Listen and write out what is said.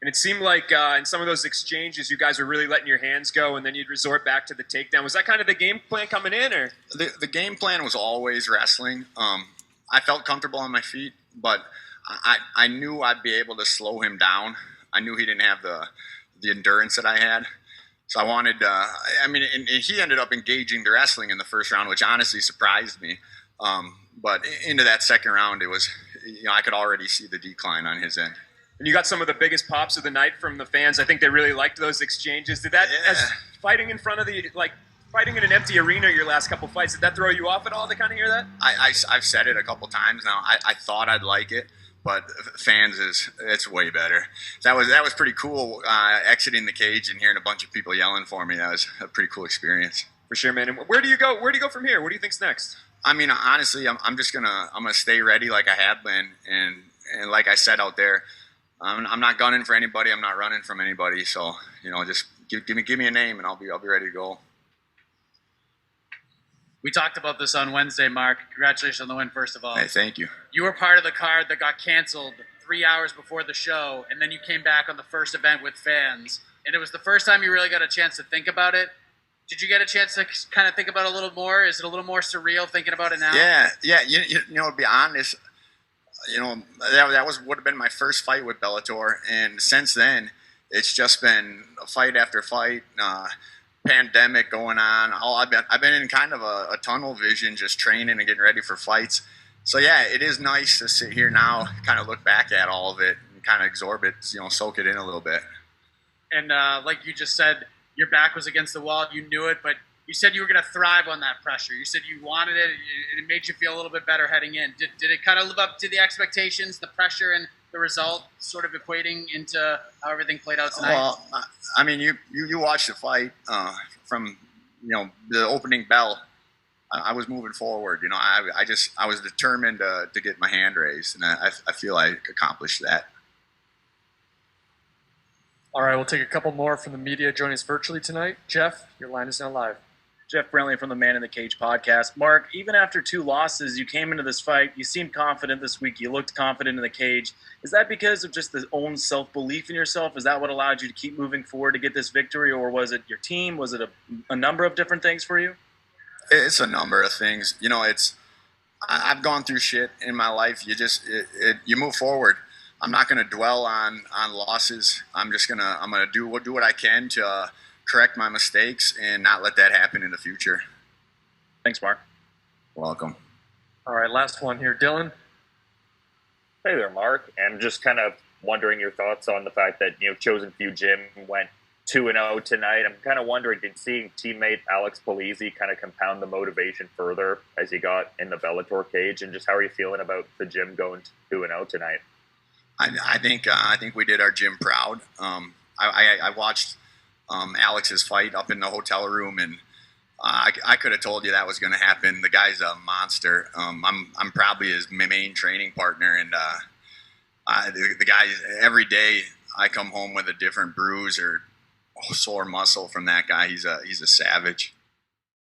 And it seemed like in some of those exchanges, you guys were really letting your hands go, and then you'd resort back to the takedown. Was that kind of the game plan coming in, or the game plan was always wrestling. I felt comfortable on my feet, but I knew I'd be able to slow him down. I knew he didn't have the endurance that I had. So I wanted, and he ended up engaging the wrestling in the first round, which honestly surprised me. But into that second round, it was, I could already see the decline on his end. And you got some of the biggest pops of the night from the fans. I think they really liked those exchanges. Did that, as fighting in front of fighting in an empty arena your last couple fights, did that throw you off at all to kind of hear that? I've said it a couple times now. I thought I'd like it, but fans it's way better. That was pretty cool, exiting the cage and hearing a bunch of people yelling for me. That was a pretty cool experience. For sure, man. And where do you go? Where do you go from here? What do you think's next? I mean, honestly, I'm gonna stay ready like I have been, and like I said out there, I'm not gunning for anybody. I'm not running from anybody. So just give me a name, and I'll be ready to go. We talked about this on Wednesday, Mark. Congratulations on the win, first of all. Hey, thank you. You were part of the card that got canceled 3 hours before the show, and then you came back on the first event with fans, and it was the first time you really got a chance to think about it. Did you get a chance to kind of think about it a little more? Is it a little more surreal thinking about it now? Yeah. To be honest, that would have been my first fight with Bellator, and since then, it's just been fight after fight. Pandemic going on. I've been in kind of a tunnel vision, just training and getting ready for fights. So yeah, it is nice to sit here now, kind of look back at all of it and kind of absorb it, soak it in a little bit. And like you just said, your back was against the wall. You knew it, but you said you were going to thrive on that pressure. You said you wanted it. It made you feel a little bit better heading in. Did it kind of live up to the expectations, the pressure, and the result sort of equating into how everything played out tonight? Well, I mean, you watched the fight from the opening bell. I was moving forward. I was determined to get my hand raised, and I feel I accomplished that. All right, we'll take a couple more from the media joining us virtually tonight. Jeff, your line is now live. Jeff Brentley from the Man in the Cage podcast. Mark, even after 2 losses, you came into this fight. You seemed confident this week. You looked confident in the cage. Is that because of just the own self-belief in yourself? Is that what allowed you to keep moving forward to get this victory, or was it your team? Was it a number of different things for you? It's a number of things. I've gone through shit in my life. You move forward. I'm not going to dwell on losses. I'm gonna do what I can to correct my mistakes and not let that happen in the future. Thanks, Mark. Welcome. All right, last one here. Dylan? Hey there, Mark. I'm just kind of wondering your thoughts on the fact that, Chosen Few Gym went 2-0 tonight. I'm kind of wondering, did seeing teammate Alex Polizzi kind of compound the motivation further as he got in the Bellator cage? And just how are you feeling about the gym going 2-0 tonight? I think we did our gym proud. I watched Alex's fight up in the hotel room, and I could have told you that was going to happen. The guy's a monster. I'm probably his main training partner, and the guy, every day I come home with a different bruise or sore muscle from that guy. He's a savage.